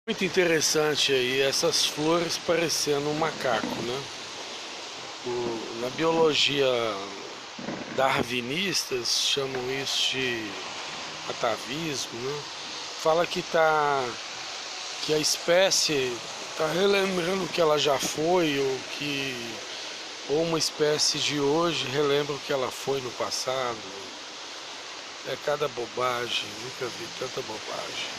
Muito interessante aí essas flores parecendo um macaco, né? Na biologia darwinistas chamam isso de atavismo, né? Fala que a espécie está relembrando o que ela já foi ou uma espécie de hoje relembra o que ela foi no passado. É cada bobagem, nunca vi tanta bobagem.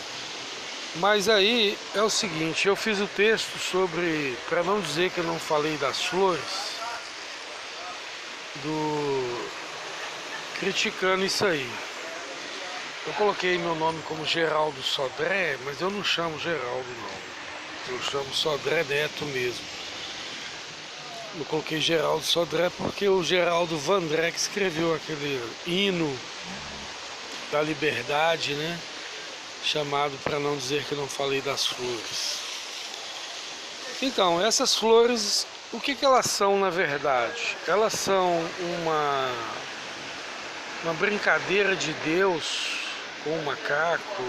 Mas aí é o seguinte, eu fiz o texto sobre, para não dizer que eu não falei das flores, criticando isso aí. Eu coloquei meu nome como Geraldo Sodré, mas eu não chamo Geraldo não. Eu chamo Sodré Neto mesmo. Eu coloquei Geraldo Sodré porque o Geraldo Vandré que escreveu aquele hino da liberdade, né? Chamado para não dizer que eu não falei das flores. Então, essas flores, o que elas são na verdade? Elas são uma brincadeira de Deus com um macaco,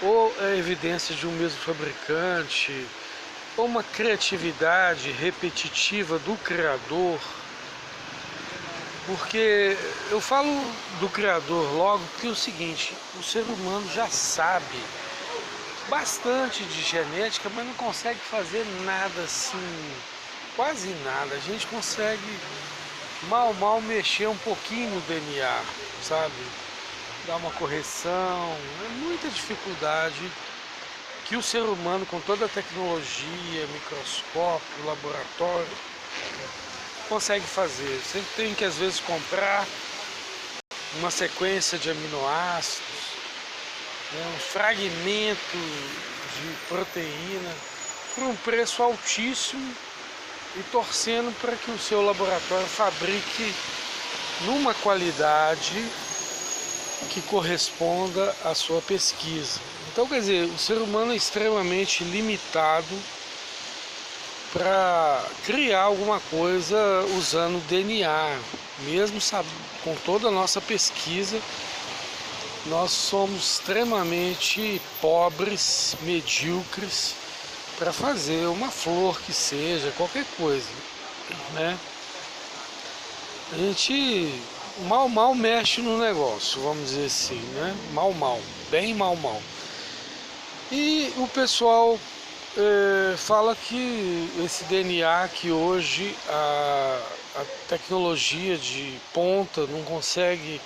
ou é evidência de um mesmo fabricante, ou uma criatividade repetitiva do Criador. Porque eu falo do Criador logo porque é o seguinte, o ser humano já sabe bastante de genética, mas não consegue fazer nada assim, quase nada. A gente consegue mal mexer um pouquinho no DNA, sabe? Dar uma correção, é muita dificuldade que o ser humano, com toda a tecnologia, microscópio, laboratório, consegue fazer. Você tem que às vezes comprar uma sequência de aminoácidos, um fragmento de proteína por um preço altíssimo e torcendo para que o seu laboratório fabrique numa qualidade que corresponda à sua pesquisa. Então, quer dizer, o ser humano é extremamente limitado para criar alguma coisa usando DNA, mesmo com toda a nossa pesquisa, nós somos extremamente pobres, medíocres para fazer uma flor que seja, qualquer coisa, né? A gente mal mexe no negócio, vamos dizer assim, né? Bem mal. E o pessoal fala que esse DNA que hoje a tecnologia de ponta não consegue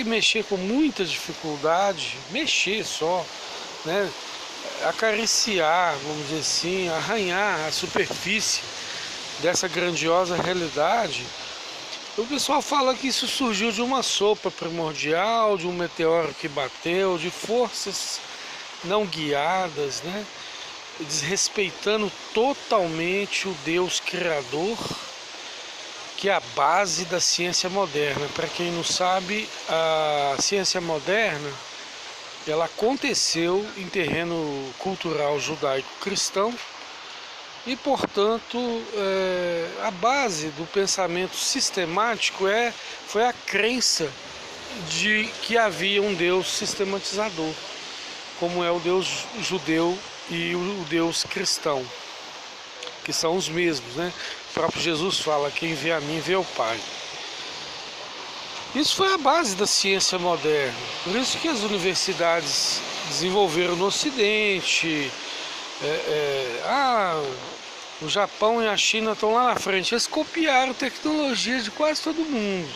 mexer com muita dificuldade, mexer só, né? Acariciar, vamos dizer assim, arranhar a superfície dessa grandiosa realidade. O pessoal fala que isso surgiu de uma sopa primordial, de um meteoro que bateu, de forças não guiadas, né? Desrespeitando totalmente o Deus Criador, que é a base da ciência moderna. Para quem não sabe, a ciência moderna ela aconteceu em terreno cultural judaico-cristão e, portanto, a base do pensamento sistemático foi a crença de que havia um Deus sistematizador, como é o Deus judeu e o Deus cristão, que são os mesmos, né? O próprio Jesus fala, quem vê a mim vê o Pai. Isso foi a base da ciência moderna, por isso que as universidades desenvolveram no Ocidente, o Japão e a China estão lá na frente, eles copiaram tecnologia de quase todo mundo,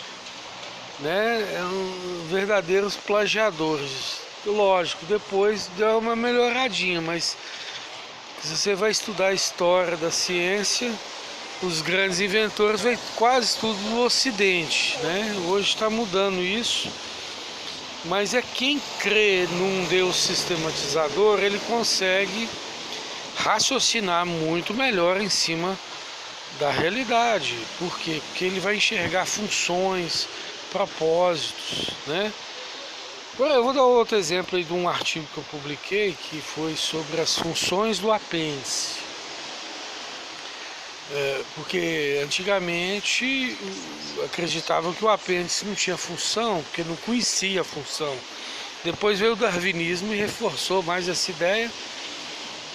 né? Eram verdadeiros plagiadores. Lógico, depois deu uma melhoradinha, mas se você vai estudar a história da ciência, os grandes inventores veio quase tudo do Ocidente, né? Hoje está mudando isso, mas é quem crê num Deus sistematizador, ele consegue raciocinar muito melhor em cima da realidade. Por quê? Porque ele vai enxergar funções, propósitos, né? Eu vou dar outro exemplo aí de um artigo que eu publiquei, que foi sobre as funções do apêndice. Porque antigamente acreditavam que o apêndice não tinha função, porque não conhecia a função. Depois veio o darwinismo e reforçou mais essa ideia,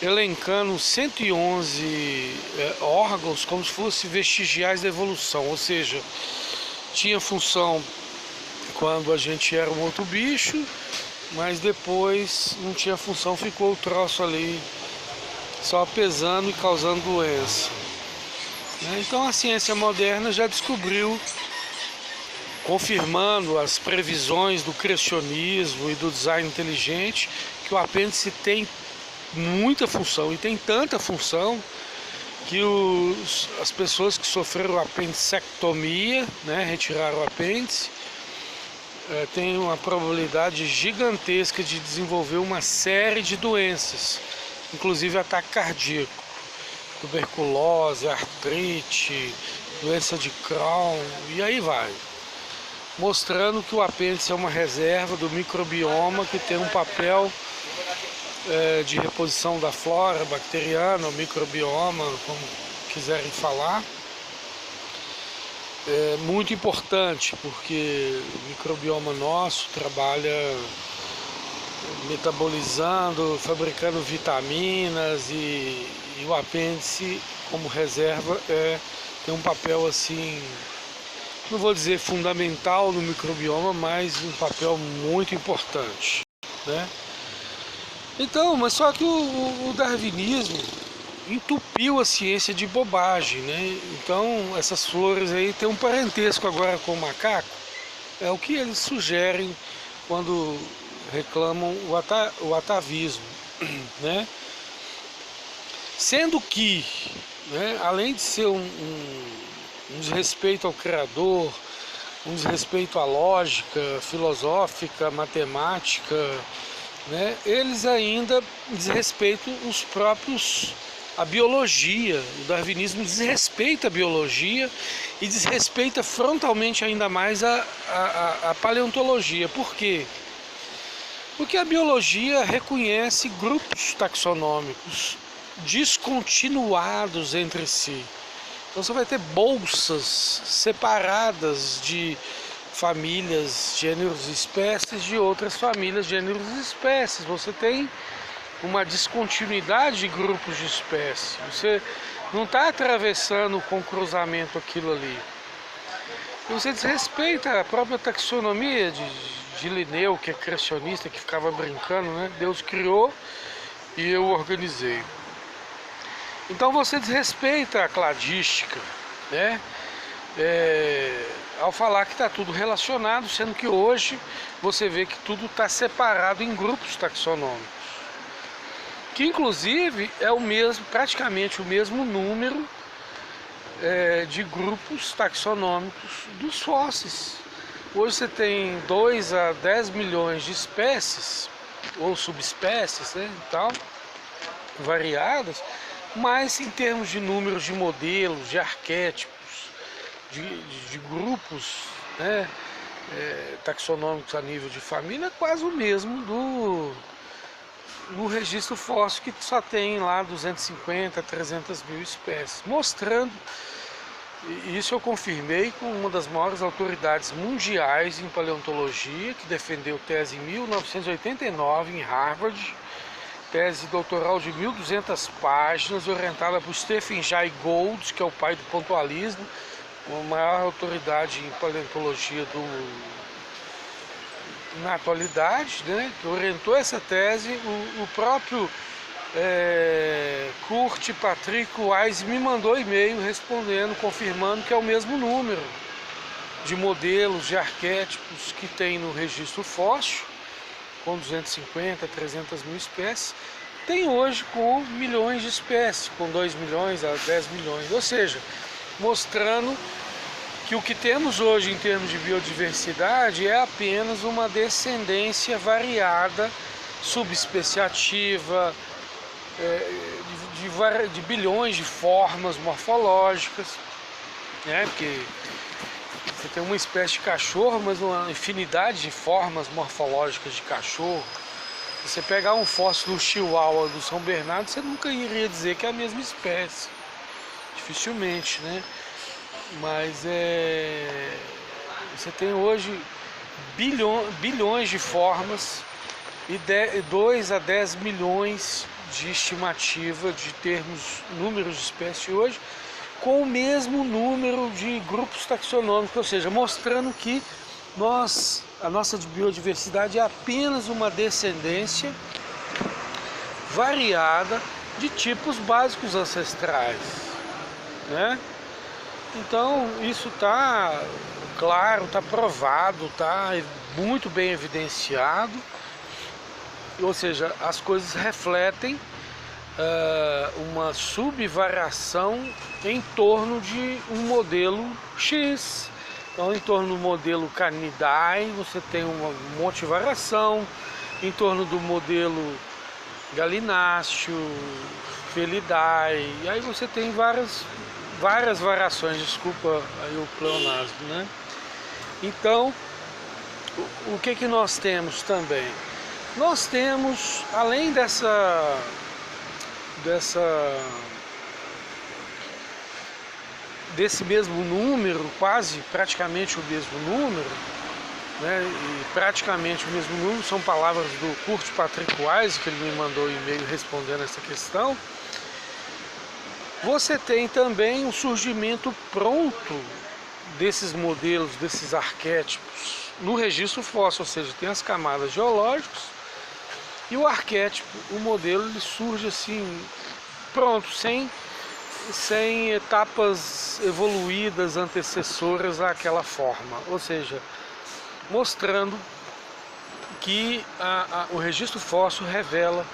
elencando 111 órgãos como se fossem vestigiais da evolução, ou seja, tinha função quando a gente era um outro bicho, mas depois não tinha função, ficou o troço ali só pesando e causando doença. Então a ciência moderna já descobriu, confirmando as previsões do criacionismo e do design inteligente, que o apêndice tem muita função, e tem tanta função que as pessoas que sofreram apendicectomia, retiraram o apêndice, tem uma probabilidade gigantesca de desenvolver uma série de doenças, inclusive ataque cardíaco, tuberculose, artrite, doença de Crohn, e aí vai. Mostrando que o apêndice é uma reserva do microbioma que tem um papel de reposição da flora bacteriana, ou microbioma, como quiserem falar. É muito importante, porque o microbioma nosso trabalha metabolizando, fabricando vitaminas, e o apêndice como reserva tem um papel assim, não vou dizer fundamental no microbioma, mas um papel muito importante, né? Então, mas só que o darwinismo entupiu a ciência de bobagem, né? Então essas flores aí tem um parentesco agora com o macaco, é o que eles sugerem quando reclamam o atavismo, né? Sendo que, além de ser um desrespeito ao Criador, um desrespeito à lógica filosófica, matemática, eles ainda desrespeitam a biologia. O darwinismo desrespeita a biologia e desrespeita frontalmente ainda mais a paleontologia. Por quê? Porque a biologia reconhece grupos taxonômicos descontinuados entre si. Então você vai ter bolsas separadas de famílias, gêneros e espécies de outras famílias, gêneros e espécies. Você tem uma descontinuidade de grupos de espécies. Você não está atravessando com cruzamento aquilo ali. E você desrespeita a própria taxonomia de Linneu, que é criacionista, que ficava brincando, Deus criou e eu organizei. Então você desrespeita a cladística, ao falar que está tudo relacionado, sendo que hoje você vê que tudo está separado em grupos taxonômicos, que inclusive é praticamente o mesmo número de grupos taxonômicos dos fósseis. Hoje você tem 2 a 10 milhões de espécies, ou subespécies, variadas, mas em termos de números de modelos, de arquétipos, de grupos taxonômicos a nível de família, é quase o mesmo do registro fóssil, que só tem lá 250, 300 mil espécies, mostrando, e isso eu confirmei com uma das maiores autoridades mundiais em paleontologia, que defendeu tese em 1989 em Harvard, tese doutoral de 1.200 páginas, orientada por Stephen Jay Gould, que é o pai do pontualismo, a maior autoridade em paleontologia na atualidade, que orientou essa tese. O próprio Kurt Patrick Wise me mandou e-mail respondendo, confirmando que é o mesmo número de modelos, de arquétipos que tem no registro fóssil, com 250, 300 mil espécies, tem hoje com milhões de espécies, com 2 milhões a 10 milhões, ou seja, mostrando que o que temos hoje em termos de biodiversidade é apenas uma descendência variada, subespeciativa, de bilhões de formas morfológicas, porque você tem uma espécie de cachorro, mas uma infinidade de formas morfológicas de cachorro. Se você pegar um fóssil do Chihuahua do São Bernardo, você nunca iria dizer que é a mesma espécie, dificilmente, mas você tem hoje bilhões de formas e 2 a 10 milhões de estimativa de termos números de espécies hoje com o mesmo número de grupos taxonômicos, ou seja, mostrando que a nossa biodiversidade é apenas uma descendência variada de tipos básicos ancestrais, né? Então isso está claro, está provado, está muito bem evidenciado, ou seja, as coisas refletem uma subvariação em torno de um modelo X. Então, em torno do modelo Canidae, você tem um monte de variação, em torno do modelo Galináceo, Felidae, e aí você tem várias variações, desculpa aí o pleonasmo, né? Então, o que nós temos também? Nós temos, além desse mesmo número, praticamente o mesmo número, né? E praticamente o mesmo número são palavras do Kurt Patrick Wise, que ele me mandou um e-mail respondendo essa questão. Você tem também um surgimento pronto desses modelos, desses arquétipos no registro fóssil, ou seja, tem as camadas geológicas e o arquétipo, o modelo, ele surge assim, pronto, sem etapas evoluídas antecessoras àquela forma, ou seja, mostrando que o registro fóssil revela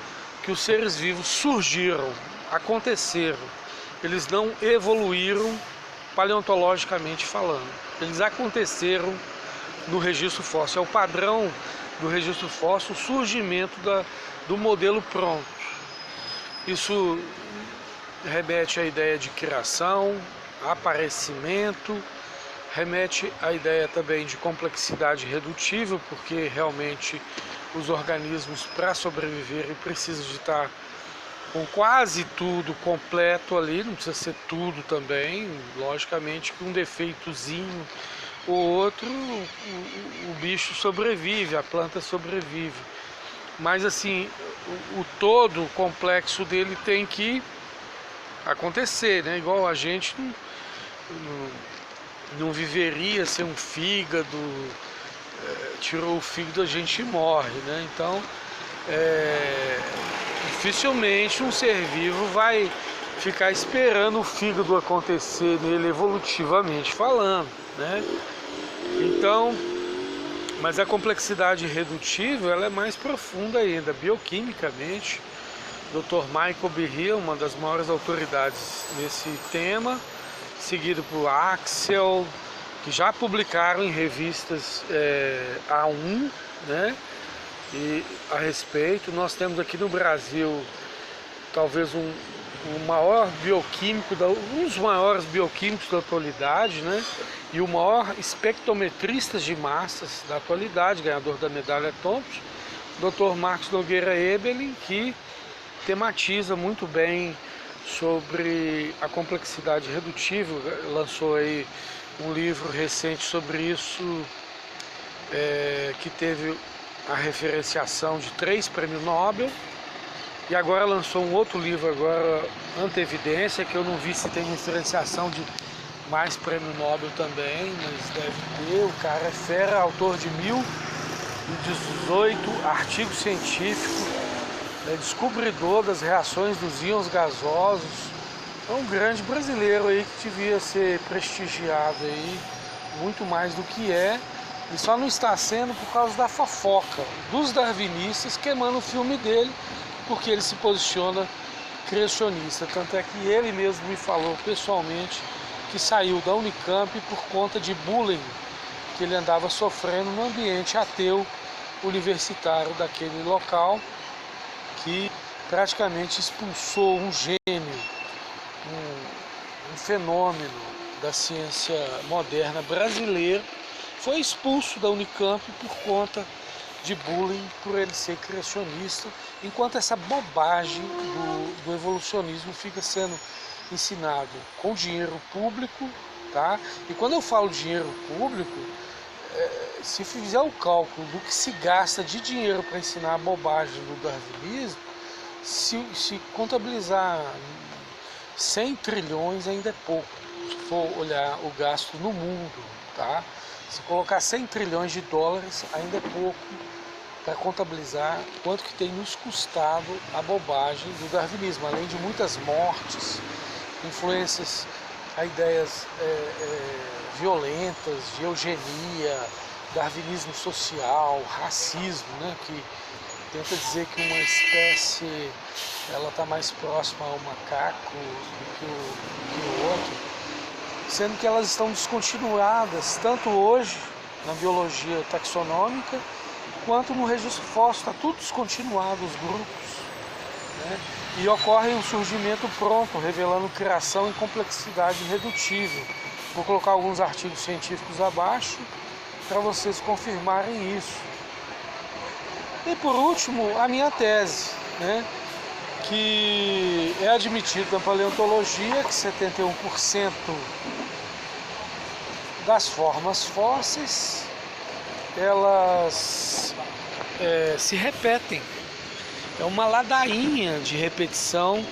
que os seres vivos surgiram, aconteceram, eles não evoluíram paleontologicamente falando, eles aconteceram no registro fóssil. É o padrão do registro fóssil, o surgimento do modelo pronto. Isso remete à ideia de criação, aparecimento, remete à ideia também de complexidade redutível, porque realmente os organismos, para sobreviverem, precisam de estar com quase tudo completo ali, não precisa ser tudo também, logicamente que um defeitozinho ou outro, o bicho sobrevive, a planta sobrevive, mas assim, o todo o complexo dele tem que acontecer, né? Igual a gente não viveria sem um fígado, tirou o fígado a gente morre, né? Então dificilmente um ser vivo vai ficar esperando o fígado acontecer nele evolutivamente falando, né? Então, mas a complexidade redutível ela é mais profunda ainda, bioquimicamente. Dr. Michael Behe, uma das maiores autoridades nesse tema, seguido por Axel, que já publicaram em revistas A1, né? E a respeito, nós temos aqui no Brasil talvez o maior bioquímico, um dos maiores bioquímicos da atualidade, né? E o maior espectrometrista de massas da atualidade, ganhador da medalha Thompson, Dr. Marcos Nogueira Eberlin, que tematiza muito bem sobre a complexidade redutível, lançou aí um livro recente sobre isso, que teve a referenciação de 3 prêmios Nobel, e agora lançou um outro livro agora, Anteevidência, que eu não vi se tem referenciação de mais prêmio Nobel também, mas deve ter. O cara é fera, autor de 1018 artigos científicos, descobridor das reações dos íons gasosos. É um grande brasileiro aí que devia ser prestigiado aí, muito mais do que é, e só não está sendo por causa da fofoca dos darwinistas queimando o filme dele, porque ele se posiciona criacionista. Tanto é que ele mesmo me falou pessoalmente que saiu da Unicamp por conta de bullying que ele andava sofrendo no ambiente ateu universitário daquele local, que praticamente expulsou um gênio, um fenômeno da ciência moderna brasileira. Foi expulso da Unicamp por conta de bullying, por ele ser criacionista, enquanto essa bobagem do evolucionismo fica sendo ensinado com dinheiro público, tá? E quando eu falo dinheiro público, se fizer o cálculo do que se gasta de dinheiro para ensinar a bobagem do darwinismo, Se contabilizar 100 trilhões ainda é pouco, se for olhar o gasto no mundo, tá? Se colocar 100 trilhões de dólares ainda é pouco para contabilizar quanto que tem nos custado a bobagem do darwinismo, além de muitas mortes, influências a ideias violentas de eugenia, darwinismo social, racismo, né, que tenta dizer que uma espécie ela está mais próxima ao macaco do que o outro, sendo que elas estão descontinuadas tanto hoje na biologia taxonômica quanto no registro fóssil, está tudo descontinuado os grupos, né? E ocorre um surgimento pronto, revelando criação e complexidade irredutível. Vou colocar alguns artigos científicos abaixo para vocês confirmarem isso. E por último, a minha tese, né, que é admitido na paleontologia que 71% das formas fósseis elas se repetem. É uma ladainha de repetição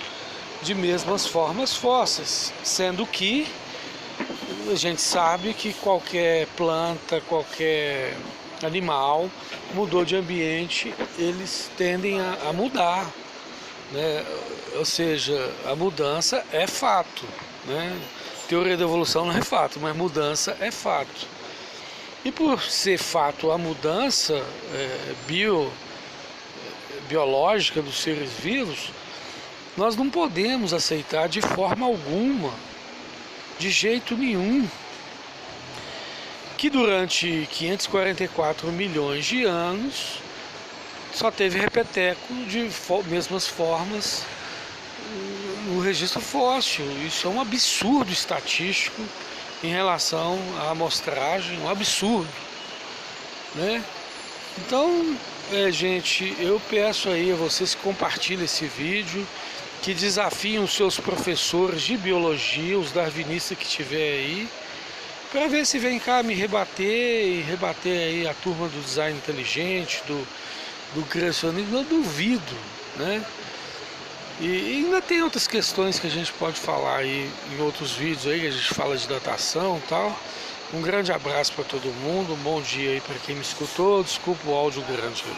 de mesmas formas fósseis, sendo que a gente sabe que qualquer planta, qualquer animal mudou de ambiente, eles tendem a mudar, né? Ou seja, a mudança é fato, né? Teoria da evolução não é fato, mas mudança é fato. E por ser fato a mudança biológica dos seres vivos, nós não podemos aceitar de forma alguma, de jeito nenhum, que durante 544 milhões de anos só teve repeteco de mesmas formas no registro fóssil. Isso é um absurdo estatístico em relação à amostragem, um absurdo, né? Então, gente, eu peço aí a vocês que compartilhem esse vídeo, que desafiem os seus professores de biologia, os darwinistas que tiver aí, para ver se vem cá me rebater e rebater aí a turma do design inteligente, do criacionismo. Eu duvido, né? E ainda tem outras questões que a gente pode falar aí em outros vídeos aí, que a gente fala de datação e tal. Um grande abraço para todo mundo, um bom dia aí para quem me escutou, desculpa o áudio grande aí.